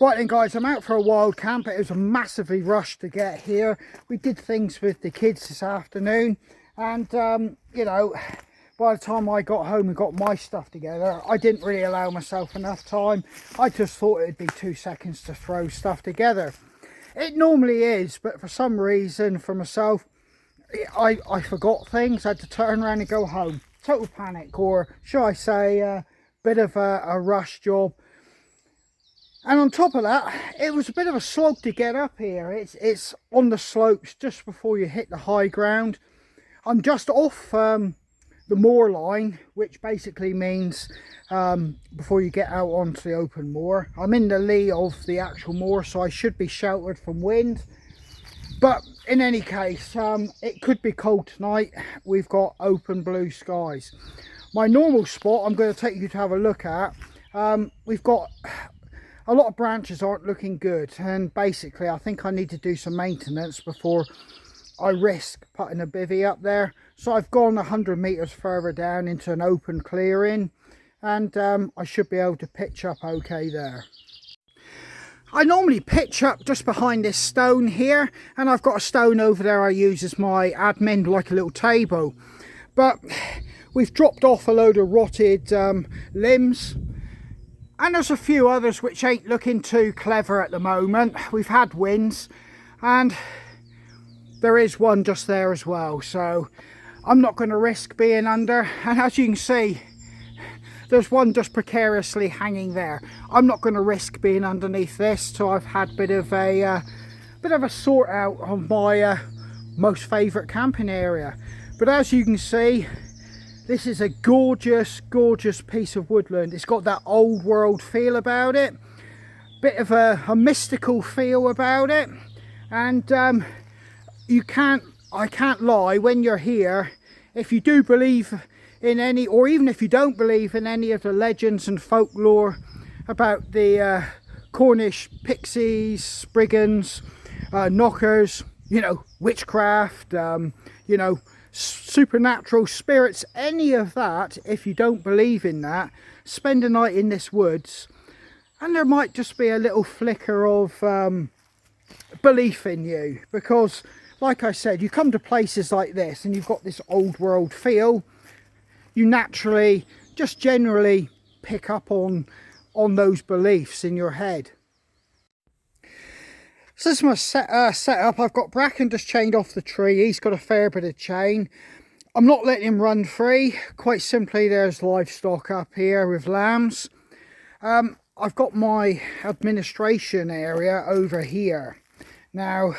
Right then guys, I'm out for a wild camp. It was a massively rush to get here. We did things with the kids this afternoon and you know, by the time I got home and got my stuff together, I didn't really allow myself enough time. I just thought it'd be 2 seconds to throw stuff together. It normally is, but for some reason for myself, I forgot things. I had to turn around and go home. Total panic, or should I say a bit of a rush job. And on top of that, it was a bit of a slog to get up here. It's on the slopes just before you hit the high ground. I'm just off the moor line, which basically means before you get out onto the open moor. I'm in the lee of the actual moor, so I should be sheltered from wind. But in any case, it could be cold tonight. We've got open blue skies. My normal spot I'm going to take you to have a look at. We've got a lot of branches aren't looking good, and basically I think I need to do some maintenance before I risk putting a bivvy up there. So I've gone 100 meters further down into an open clearing, and I should be able to pitch up okay there. I normally pitch up just behind this stone here, and I've got a stone over there I use as my admin, like a little table. But we've dropped off a load of rotted limbs. And there's a few others which ain't looking too clever at the moment. We've had winds and there is one just there as well. So I'm not going to risk being under. And as you can see, there's one just precariously hanging there. I'm not going to risk being underneath this till I've had a bit of a sort out on my most favourite camping area. But as you can see, this is a gorgeous, gorgeous piece of woodland. It's got that old world feel about it. Bit of a mystical feel about it. And I can't lie, when you're here, if you do believe in any, or even if you don't believe in any of the legends and folklore about the Cornish pixies, spriggans, knockers, you know, witchcraft, you know, supernatural spirits, any of that, if you don't believe in that, spend a night in this woods and there might just be a little flicker of belief in you. Because like I said, you come to places like this and you've got this old world feel, you naturally just generally pick up on those beliefs in your head. So this is my setup. I've got Bracken just chained off the tree. He's got a fair bit of chain. I'm not letting him run free. Quite simply, there's livestock up here with lambs. I've got my administration area over here. Now,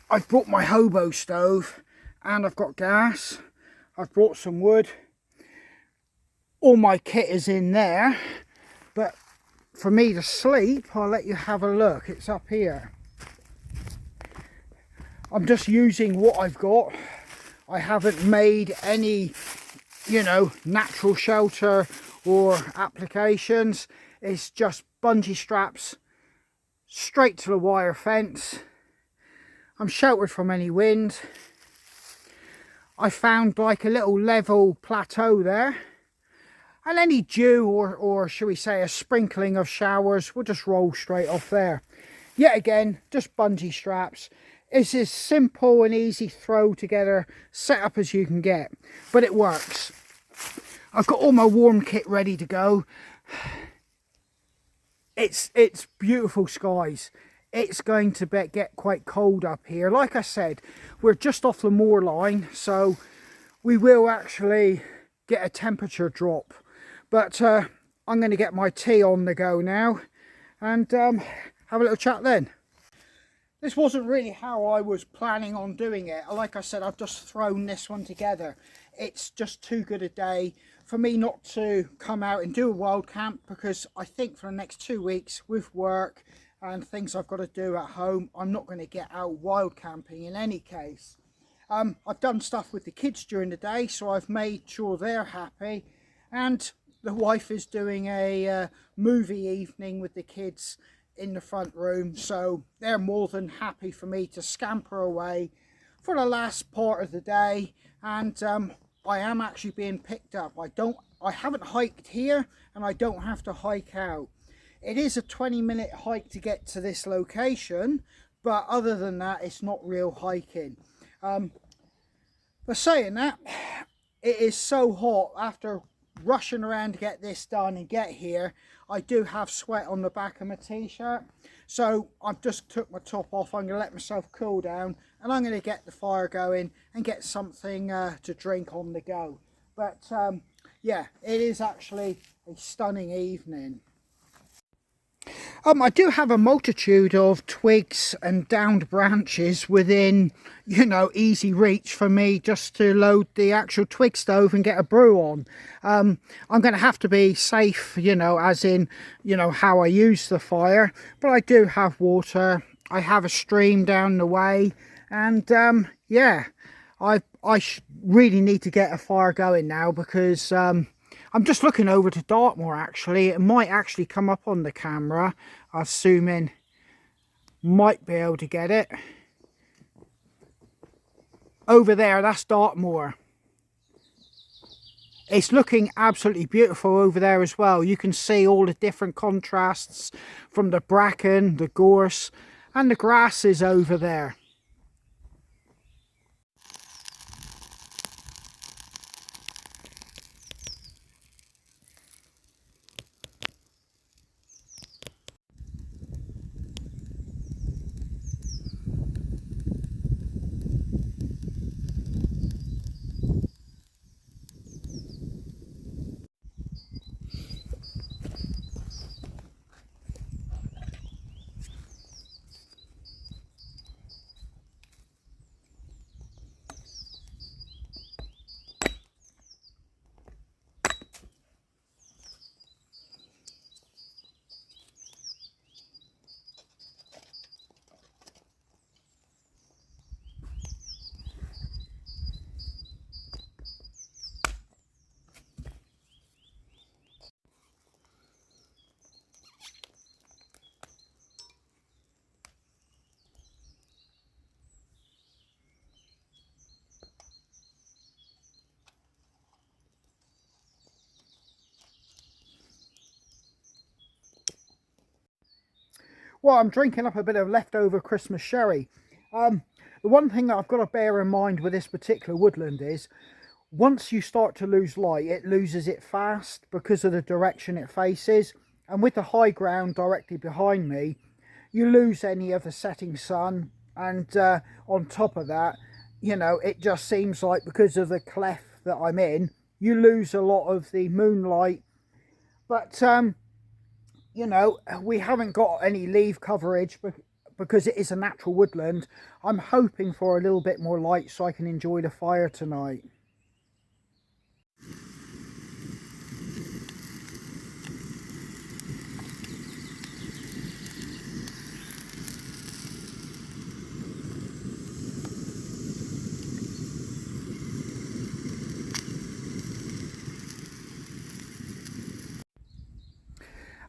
I've brought my hobo stove and I've got gas. I've brought some wood. All my kit is in there, but for me to sleep, I'll let you have a look. It's up here. I'm just using what I've got. I haven't made any, you know, natural shelter or applications. It's just bungee straps straight to the wire fence. I'm sheltered from any wind. I found like a little level plateau there. And any dew or shall we say a sprinkling of showers will just roll straight off there. Yet again, just bungee straps. It's as simple and easy throw together setup as you can get. But it works. I've got all my warm kit ready to go. It's beautiful skies. It's going to get quite cold up here. Like I said, we're just off the moor line, so we will actually get a temperature drop. But I'm going to get my tea on the go now and have a little chat then. This wasn't really how I was planning on doing it. Like I said, I've just thrown this one together. It's just too good a day for me not to come out and do a wild camp, because I think for the next 2 weeks with work and things I've got to do at home, I'm not going to get out wild camping in any case. I've done stuff with the kids during the day, so I've made sure they're happy, and the wife is doing a movie evening with the kids in the front room, so they're more than happy for me to scamper away for the last part of the day. And I am actually being picked up. I haven't hiked here, and I don't have to hike out. It is a 20-minute hike to get to this location, but other than that, it's not real hiking. But saying that, it is so hot. After rushing around to get this done and get here, I do have sweat on the back of my t-shirt, so I've just took my top off. I'm going to let myself cool down, and I'm going to get the fire going and get something to drink on the go. But yeah, it is actually a stunning evening. I do have a multitude of twigs and downed branches within, you know, easy reach for me just to load the actual twig stove and get a brew on. I'm going to have to be safe, you know, as in, you know, how I use the fire. But I do have water. I have a stream down the way. And yeah, I really need to get a fire going now, because I'm just looking over to Dartmoor actually. It might actually come up on the camera. I'm assuming might be able to get it. Over there, that's Dartmoor. It's looking absolutely beautiful over there as well. You can see all the different contrasts from the bracken, the gorse, and the grasses over there. Well, I'm drinking up a bit of leftover Christmas sherry. The one thing that I've got to bear in mind with this particular woodland is, once you start to lose light, it loses it fast because of the direction it faces. And with the high ground directly behind me, you lose any of the setting sun. And on top of that, you know, it just seems like because of the cleft that I'm in, you lose a lot of the moonlight. But you know, we haven't got any leaf coverage because it is a natural woodland. I'm hoping for a little bit more light so I can enjoy the fire tonight.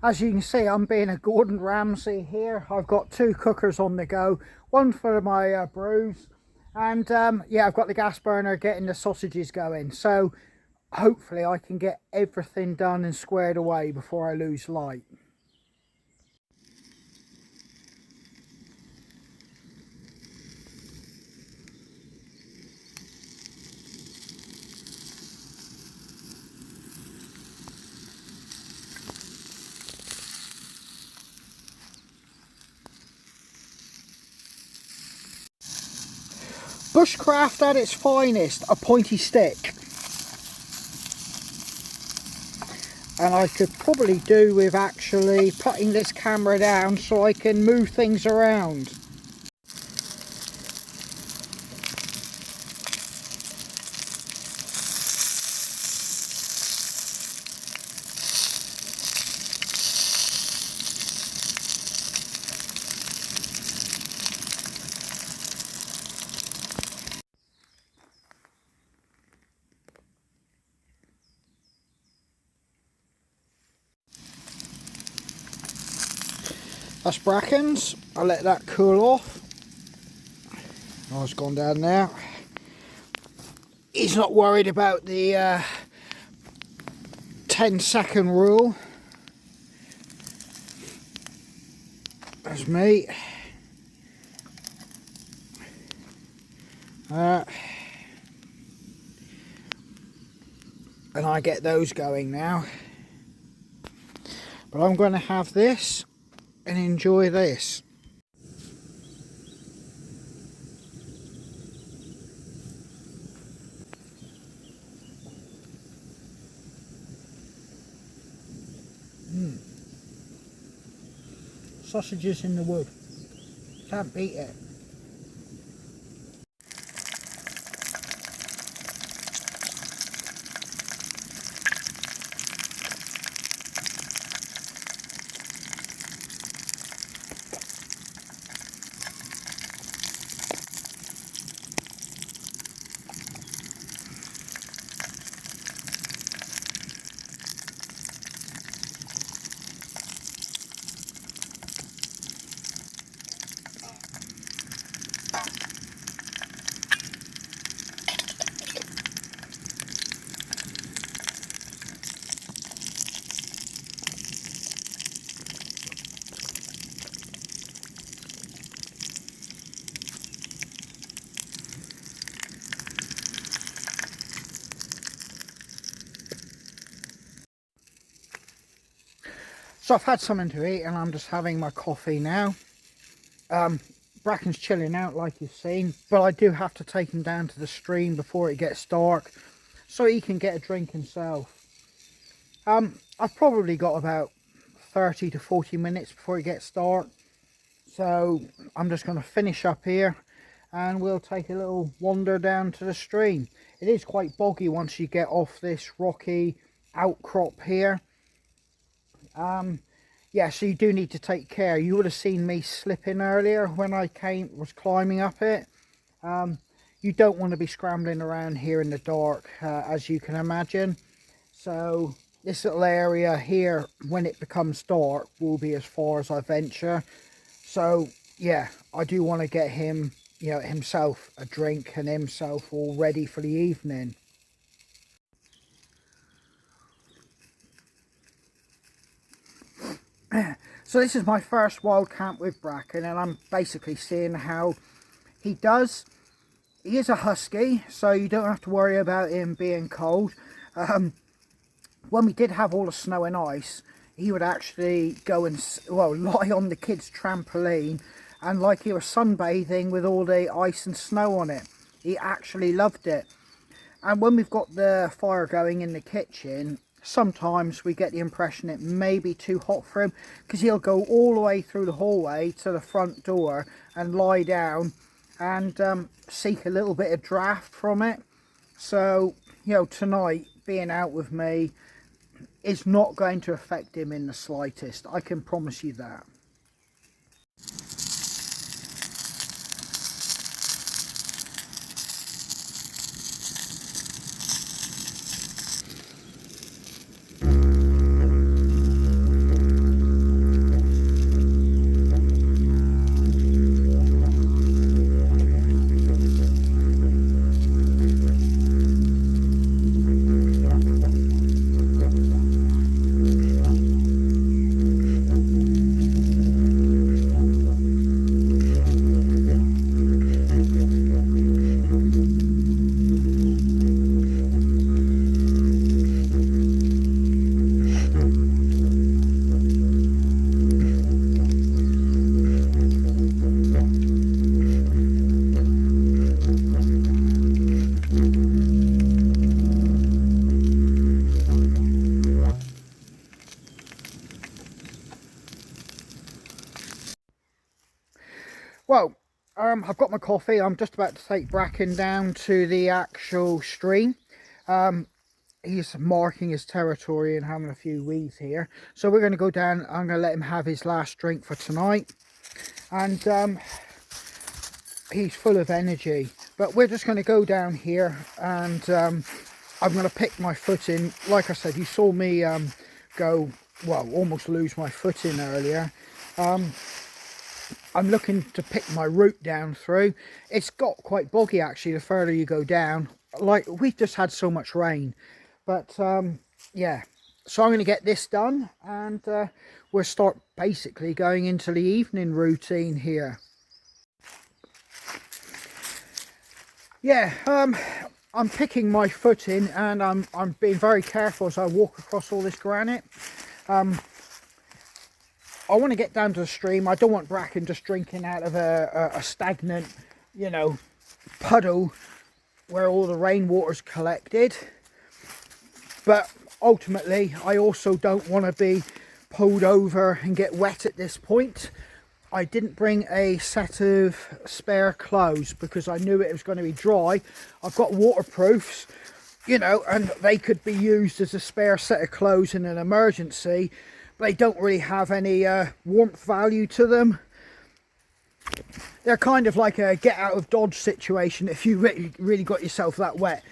As you can see, I'm being a Gordon Ramsay here. I've got 2 cookers on the go, one for my brews, and yeah, I've got the gas burner getting the sausages going. So hopefully I can get everything done and squared away before I lose light. Bushcraft at its finest, a pointy stick. And I could probably do with actually putting this camera down so I can move things around. That's brackens. I'll let that cool off. Oh, it's gone down now. He's not worried about the 10-second rule. That's me. And I get those going now. But I'm going to have this and enjoy this. Sausages in the wood. Can't beat it. So I've had something to eat and I'm just having my coffee now. Bracken's chilling out like you've seen, but I do have to take him down to the stream before it gets dark so he can get a drink himself. I've probably got about 30 to 40 minutes before it gets dark, so I'm just going to finish up here and we'll take a little wander down to the stream. It is quite boggy once you get off this rocky outcrop here. Yeah, so you do need to take care. You would have seen me slipping earlier when I was climbing up it. You don't want to be scrambling around here in the dark, as you can imagine. So this little area here, when it becomes dark, will be as far as I venture. So yeah, I do want to get him, you know, himself a drink and himself all ready for the evening. So this is my first wild camp with Bracken, and I'm basically seeing how he does. He is a husky, so you don't have to worry about him being cold. When we did have all the snow and ice, he would actually go and, well, lie on the kids' trampoline and like he was sunbathing with all the ice and snow on it. He actually loved it. And when we've got the fire going in the kitchen, sometimes we get the impression it may be too hot for him, because he'll go all the way through the hallway to the front door and lie down and seek a little bit of draft from it. So, you know, tonight being out with me is not going to affect him in the slightest. I can promise you that. Well, I've got my coffee. I'm just about to take Bracken down to the actual stream. He's marking his territory and having a few wees here. So we're going to go down. I'm going to let him have his last drink for tonight. And he's full of energy. But we're just going to go down here and I'm going to pick my foot in. Like I said, you saw me go, well, almost lose my foot in earlier. I'm looking to pick my route down through. It's got quite boggy actually the further you go down. Like, we've just had so much rain. But yeah, so I'm going to get this done and we'll start basically going into the evening routine here. Yeah, I'm picking my footing, and I'm being very careful as I walk across all this granite. I want to get down to the stream. I don't want Bracken just drinking out of a stagnant, you know, puddle where all the rainwater's collected. But ultimately, I also don't want to be pulled over and get wet at this point. I didn't bring a set of spare clothes because I knew it was going to be dry. I've got waterproofs, you know, and they could be used as a spare set of clothes in an emergency. They don't really have any warmth value to them. They're kind of like a get out of Dodge situation if you really got yourself that wet.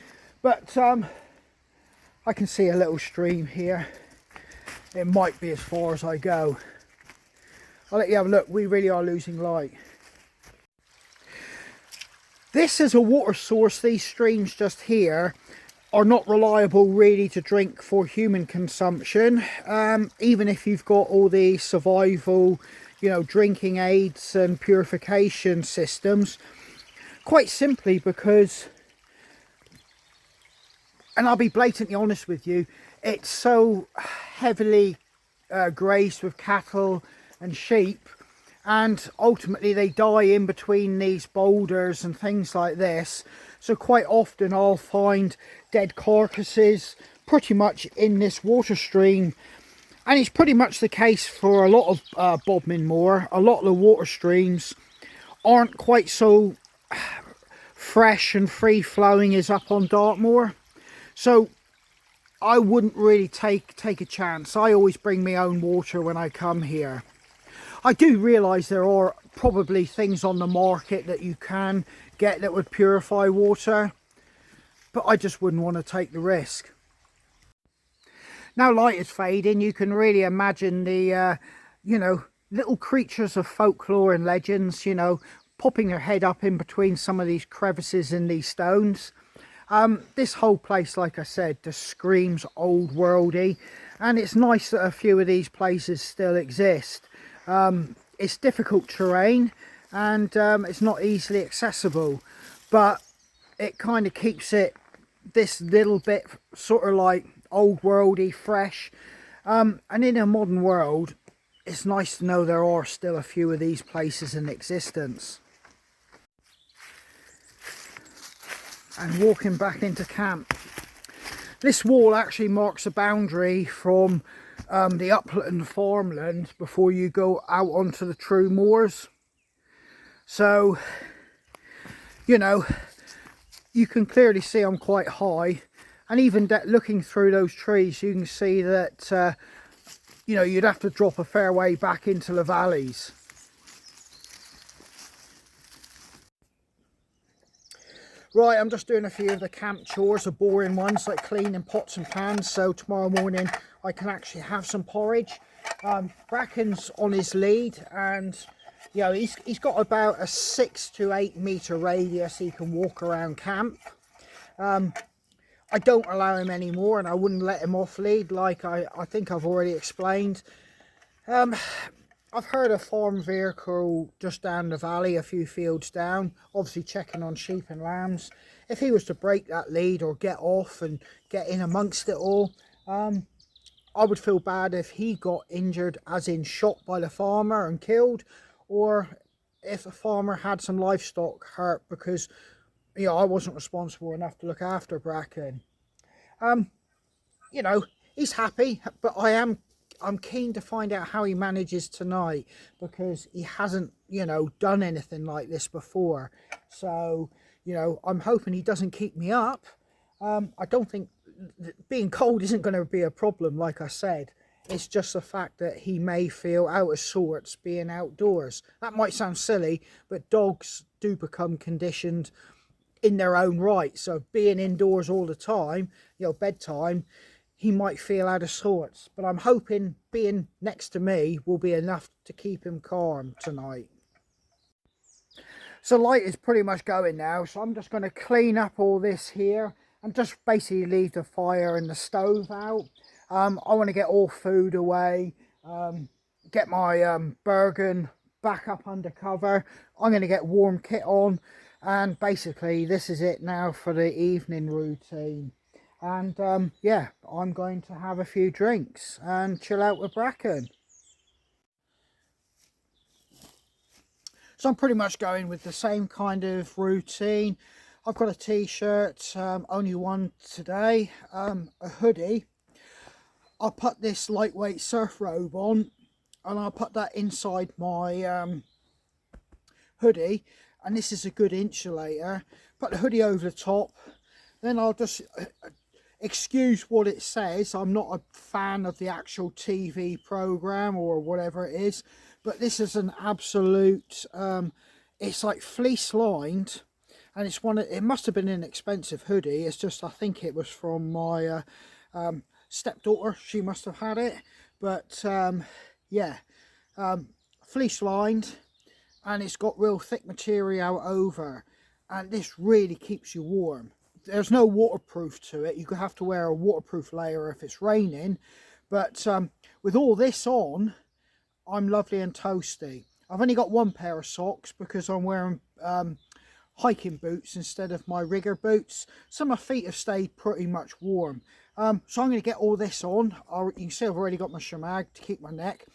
But I can see a little stream here. It might be as far as I go. I'll let you have a look. We really are losing light. This is a water source. These streams just here are not reliable really to drink for human consumption, even if you've got all the survival, you know, drinking aids and purification systems. Quite simply because, and I'll be blatantly honest with you, it's so heavily grazed with cattle and sheep, and ultimately they die in between these boulders and things like this. So quite often I'll find dead carcasses pretty much in this water stream, and it's pretty much the case for a lot of Bodmin Moor. A lot of the water streams aren't quite so fresh and free flowing as up on Dartmoor, so I wouldn't really take a chance. I always bring my own water when I come here. I do realise there are probably things on the market that you can get that would purify water, but I just wouldn't want to take the risk. Now light is fading, you can really imagine the you know, little creatures of folklore and legends, you know, popping their head up in between some of these crevices in these stones. This whole place, like I said, just screams old worldy, and it's nice that a few of these places still exist. It's difficult terrain, and it's not easily accessible, but it kind of keeps it this little bit sort of like old worldy, fresh, and in a modern world it's nice to know there are still a few of these places in existence. And walking back into camp, this wall actually marks a boundary from the upland farmland before you go out onto the true moors. So, you know, you can clearly see I'm quite high, and even looking through those trees you can see that you know, you'd have to drop a fair way back into the valleys. Right, I'm just doing a few of the camp chores, the boring ones like cleaning pots and pans, so tomorrow morning I can actually have some porridge. Bracken's on his lead, and you know, he's got about a 6 to 8 metre radius he can walk around camp. I don't allow him anymore, and I wouldn't let him off lead like I think I've already explained. I've heard a farm vehicle just down the valley, a few fields down, obviously checking on sheep and lambs. If he was to break that lead or get off and get in amongst it all, I would feel bad if he got injured, as in shot by the farmer and killed, or if a farmer had some livestock hurt because, you know, I wasn't responsible enough to look after Bracken. You know, he's happy, but I'm keen to find out how he manages tonight, because he hasn't, you know, done anything like this before. So, you know, I'm hoping he doesn't keep me up. I don't think being cold isn't going to be a problem, like I said. It's just the fact that he may feel out of sorts being outdoors. That might sound silly, but dogs do become conditioned in their own right. So being indoors all the time, you know, bedtime, he might feel out of sorts, but I'm hoping being next to me will be enough to keep him calm tonight. So light is pretty much going now, so I'm just going to clean up all this here and just basically leave the fire and the stove out. I want to get all food away, get my Bergen back up under cover. I'm going to get warm kit on, and basically this is it now for the evening routine. And yeah, I'm going to have a few drinks and chill out with Bracken. So I'm pretty much going with the same kind of routine. I've got a t-shirt, only one today, a hoodie. I'll put this lightweight surf robe on, and I'll put that inside my hoodie, and this is a good insulator. Put the hoodie over the top, then I'll just excuse what it says. I'm not a fan of the actual TV program or whatever it is, but this is an absolute it's like fleece lined, and it's one of, it must have been an expensive hoodie. It's just, I think it was from my stepdaughter. She must have had it, but yeah, fleece lined, and it's got real thick material over, and this really keeps you warm. There's no waterproof to it. You could have to wear a waterproof layer if it's raining, but with all this on, I'm lovely and toasty. I've only got one pair of socks because I'm wearing hiking boots instead of my rigger boots, so my feet have stayed pretty much warm. So I'm going to get all this on. You can see I've already got my shamag to keep my neck.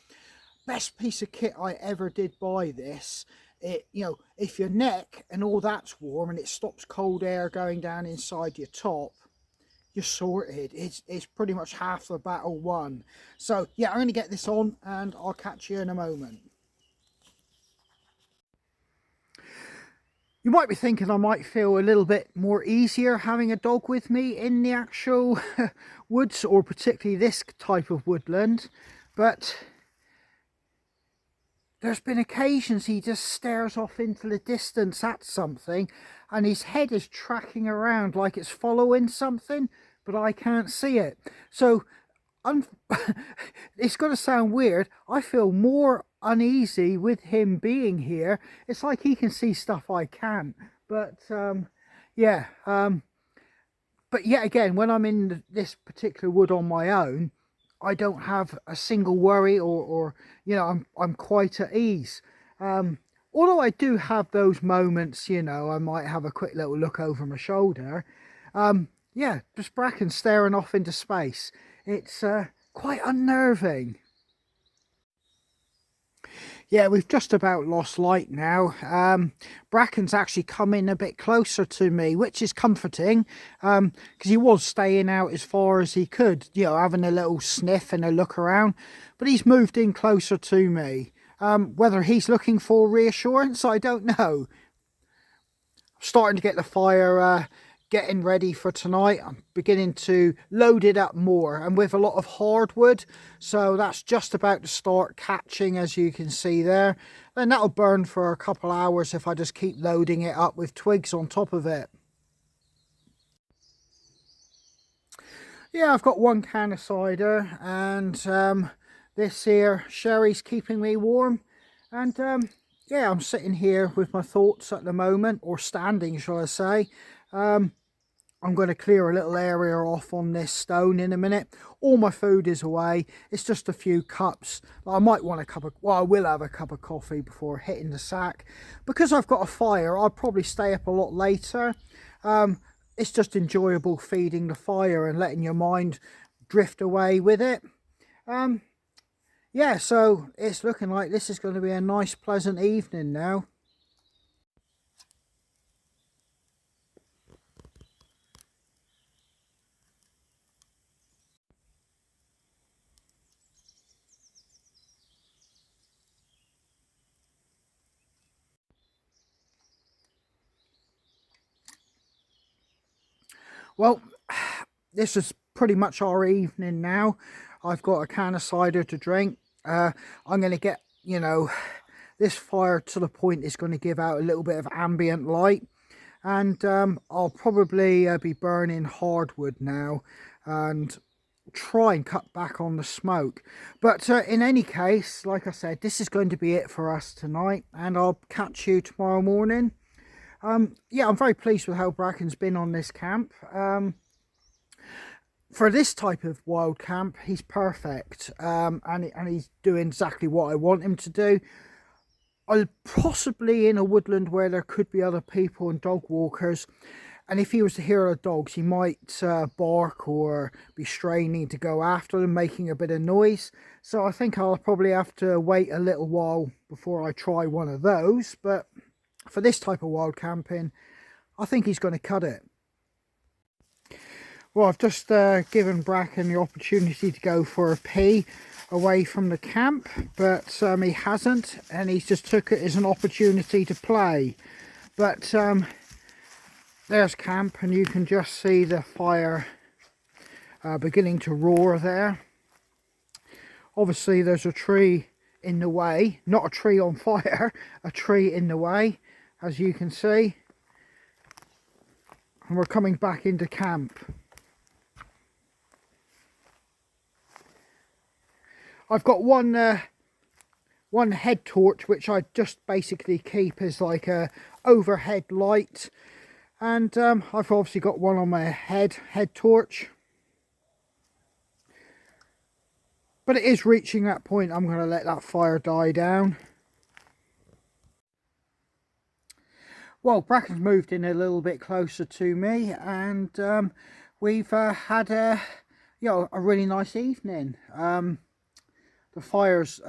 Best piece of kit I ever did buy this. It, you know, if your neck and all that's warm and it stops cold air going down inside your top, you're sorted. It's pretty much half the battle won. So yeah, I'm going to get this on and I'll catch you in a moment. You might be thinking I might feel a little bit more easier having a dog with me in the actual woods, or particularly this type of woodland, but there's been occasions he just stares off into the distance at something and his head is tracking around like it's following something, but I can't see it. So it's going to sound weird, I feel more uneasy with him being here. It's like he can see stuff I can't. But yeah, but yet again, when I'm in this particular wood on my own, I don't have a single worry, or you know, I'm quite at ease. Although I do have those moments, you know, I might have a quick little look over my shoulder. Yeah, just Bracken staring off into space. It's quite unnerving. Yeah, we've just about lost light now. Bracken's actually coming a bit closer to me, which is comforting, because he was staying out as far as he could, you know, having a little sniff and a look around, but he's moved in closer to me. Whether he's looking for reassurance, I don't know. I'm starting to get the fire getting ready for tonight. I'm beginning to load it up more, and with a lot of hardwood, so that's just about to start catching, as you can see there. Then that'll burn for a couple hours if I just keep loading it up with twigs on top of it. Yeah, I've got one can of cider, and this here sherry's keeping me warm, and yeah, I'm sitting here with my thoughts at the moment, or standing shall I say. I'm going to clear a little area off on this stone in a minute. All my food is away. It's just a few cups. I might want a cup of, well, I will have a cup of coffee before hitting the sack. Because I've got a fire, I'll probably stay up a lot later. It's just enjoyable feeding the fire and letting your mind drift away with it. Yeah, so it's looking like this is going to be a nice, pleasant evening now. Well, this is pretty much our evening now. I've got a can of cider to drink. I'm going to get, you know, this fire to the point is going to give out a little bit of ambient light. And I'll probably be burning hardwood now and try and cut back on the smoke. But in any case, like I said, this is going to be it for us tonight, and I'll catch you tomorrow morning. Yeah, I'm very pleased with how Bracken's been on this camp. for this type of wild camp, he's perfect, and he's doing exactly what I want him to do. I'll possibly in a woodland where there could be other people and dog walkers, and if he was to hear our dogs, he might bark or be straining to go after them, making a bit of noise. So I think I'll probably have to wait a little while before I try one of those. But for this type of wild camping, I think he's going to cut it. Well, I've just given Bracken the opportunity to go for a pee away from the camp, but he hasn't, and he's just took it as an opportunity to play. But there's camp, and you can just see the fire beginning to roar there. Obviously there's a tree in the way, not a tree on fire, a tree in the way, as you can see. And we're coming back into camp. I've got one head torch, which I just basically keep as like a overhead light, and I've obviously got one on my head torch. But it is reaching that point. I'm going to let that fire die down. Well, Bracken's moved in a little bit closer to me, and we've had a really nice evening. The fire's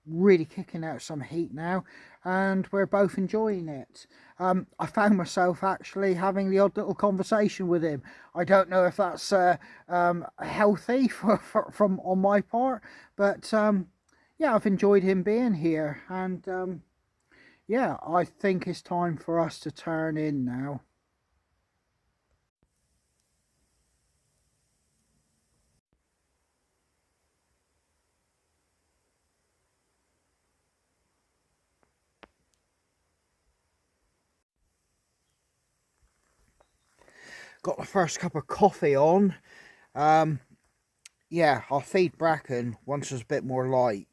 really kicking out some heat now, and we're both enjoying it. I found myself actually having the odd little conversation with him. I don't know if that's healthy from on my part, but yeah, I've enjoyed him being here, and yeah, I think it's time for us to turn in now. Got the first cup of coffee on. Yeah, I'll feed Bracken once there's a bit more light.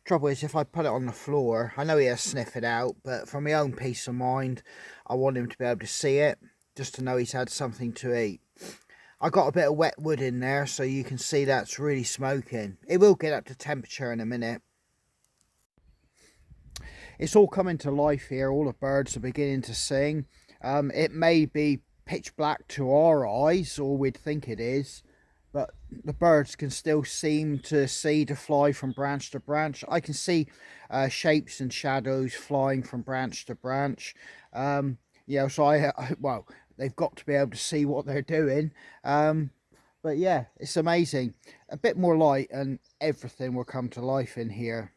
Trouble is, if I put it on the floor, I know he'll sniff it out, but for my own peace of mind, I want him to be able to see it, just to know he's had something to eat. I got a bit of wet wood in there, so you can see that's really smoking. It will get up to temperature in a minute. It's all coming to life here. All the birds are beginning to sing. It may be pitch black to our eyes, or we'd think it is, but the birds can still seem to see to fly from branch to branch. I can see shapes and shadows flying from branch to branch. Yeah, so well, they've got to be able to see what they're doing. But yeah, it's amazing. A bit more light and everything will come to life in here.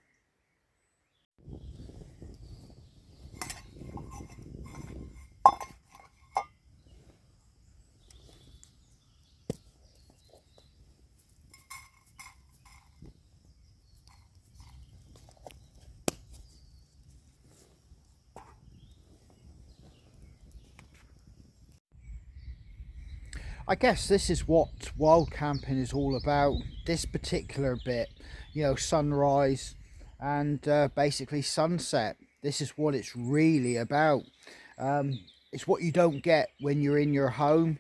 I guess this is what wild camping is all about. This particular bit, you know, sunrise and basically sunset. This is what it's really about. It's what you don't get when you're in your home.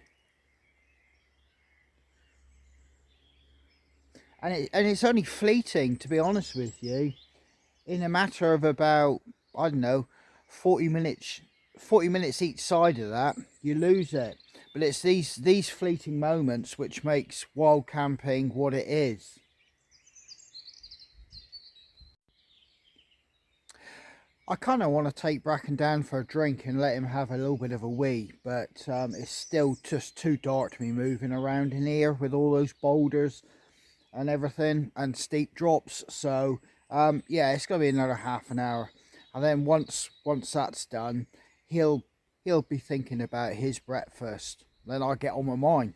And it's only fleeting, to be honest with you. In a matter of about, I don't know, 40 minutes each side of that, you lose it. But it's these fleeting moments which makes wild camping what it is. I kind of want to take Bracken down for a drink and let him have a little bit of a wee, but it's still just too dark to be moving around in here with all those boulders and everything and steep drops. So yeah, it's gonna be another half an hour, and then once that's done, he'll be thinking about his breakfast. Then I'll get on with mine.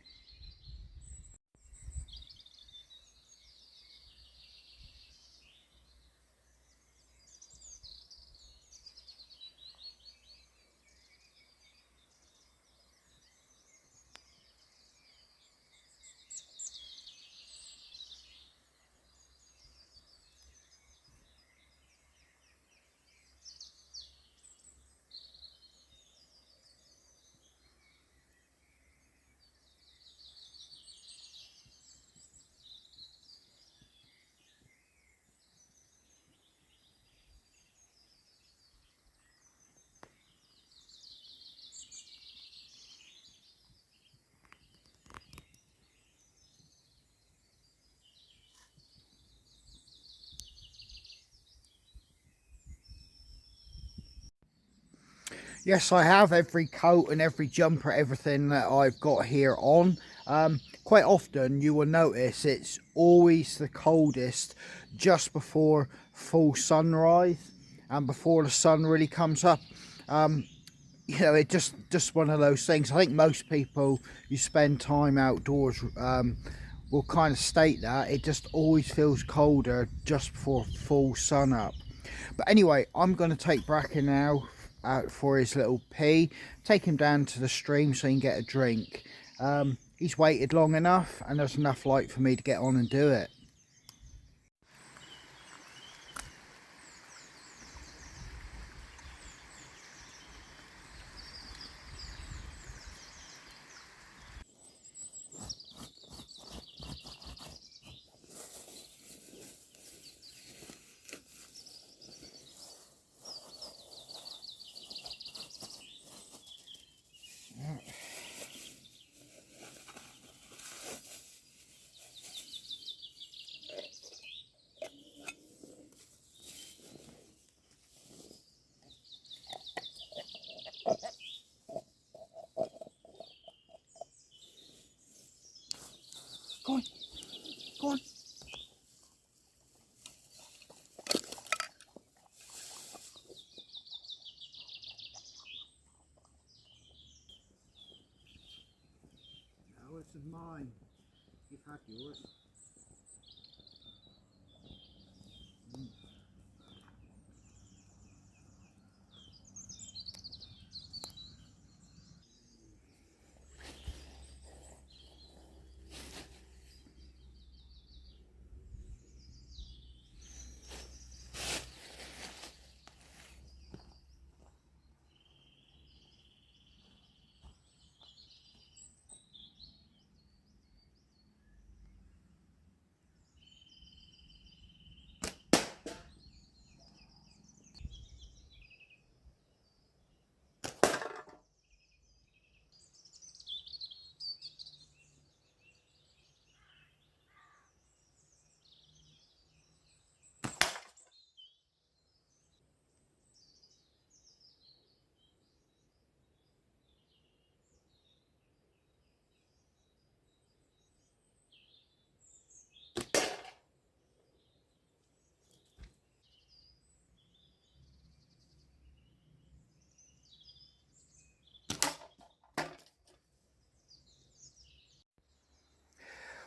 Yes, I have every coat and every jumper, everything that I've got here on. Quite often you will notice it's always the coldest just before full sunrise and before the sun really comes up. You know, it just one of those things. I think most people who spend time outdoors will kind of state that it just always feels colder just before full sun up. But anyway, I'm going to take Bracken now out for his little pee, take him down to the stream so he can get a drink. He's waited long enough and there's enough light for me to get on and do it. Go on, go on. No, this is mine. You've had yours.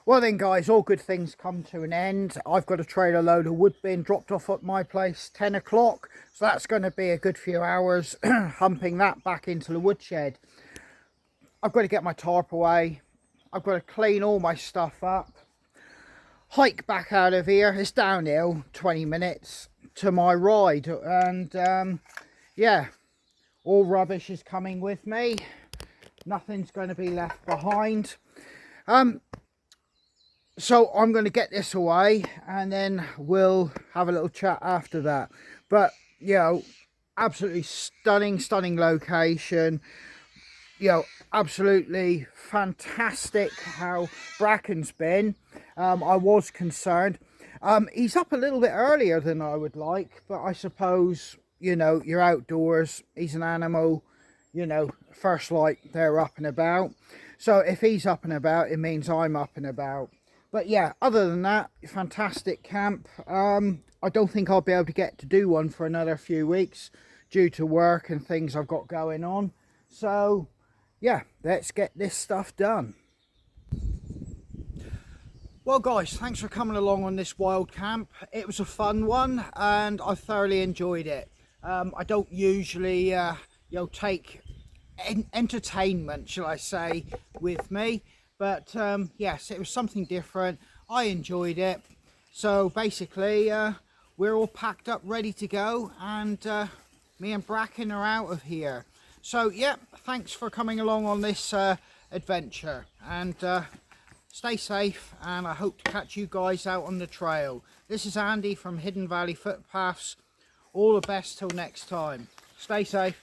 Well then guys, all good things come to an end. I've got a trailer load of wood being dropped off at my place 10 o'clock. So that's going to be a good few hours humping that back into the woodshed. I've got to get my tarp away. I've got to clean all my stuff up. Hike back out of here. It's downhill 20 minutes to my ride. And yeah, all rubbish is coming with me. Nothing's going to be left behind. So I'm going to get this away and then we'll have a little chat after that. But, you know, absolutely stunning location. You know, absolutely fantastic how Bracken's been. I was concerned. He's up a little bit earlier than I would like, but I suppose, you know, you're outdoors. He's an animal, you know, first light, they're up and about. So if he's up and about, it means I'm up and about. But yeah, other than that, fantastic camp. I don't think I'll be able to get to do one for another few weeks due to work and things I've got going on. So yeah, let's get this stuff done. Well guys, thanks for coming along on this wild camp. It was a fun one and I thoroughly enjoyed it. I don't usually you know, take entertainment, shall I say, with me, but yes, it was something different. I enjoyed it. So basically we're all packed up ready to go, and me and Bracken are out of here. So yeah, thanks for coming along on this adventure, and stay safe, and I hope to catch you guys out on the trail. This is Andy from Hidden Valley Footpaths. All the best till next time. Stay safe.